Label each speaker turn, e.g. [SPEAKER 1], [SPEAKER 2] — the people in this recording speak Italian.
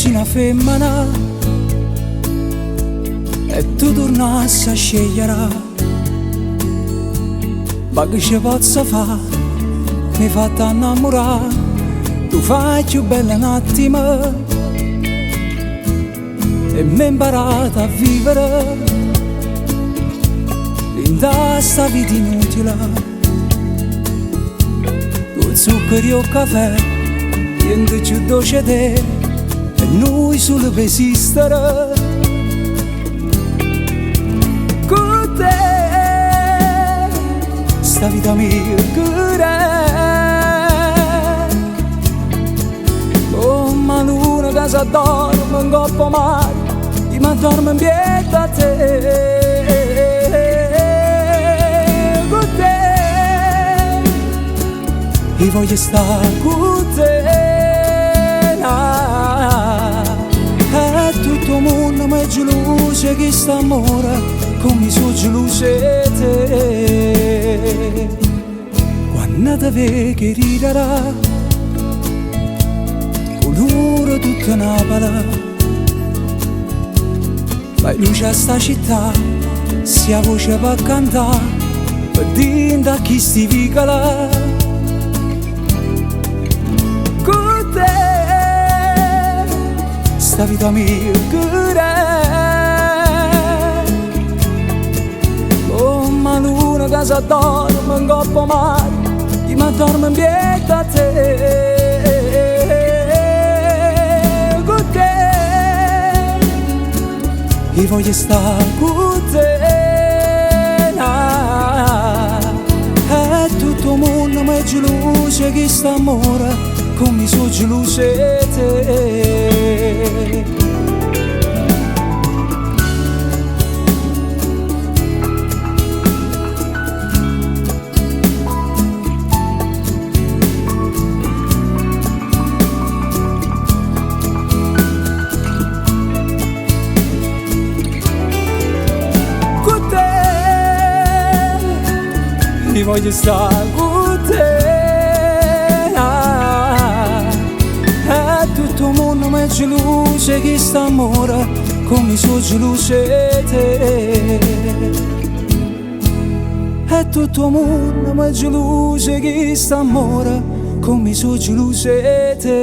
[SPEAKER 1] una femmina e tu tornassi a scegliere, ma che ci posso fare? Mi fatta innamorare, tu fai più bella un attimo e mi hai imparato a vivere in questa vita inutile. Tu zucchero e il caffè, niente più dolce te e noi solo per esistere. Con te sta vita mia che come la luna che si addorme in coppa mare, io mi addormo in piedi a te. Con te io voglio stare con te, e tutto il mondo mi è geloso che sta amore come sono geloso di te. Quando ti vedo che riderà colore tutta Napoli, fai luce a sta città, sia voce per cantare, per dire a chi sti vicola. Con te sta vita mia che come la luna che si addorme in coppa mare, io mi addormo in piedi a te. Con te io voglio stare con te, e tutto il mondo mi è geloso che sta amore come sono geloso di te. Io voglio stare con te, e tutto il mondo mi è geloso che sta amore come sono geloso di te. E tutto il mondo mi è geloso che sta amore come sono geloso di te.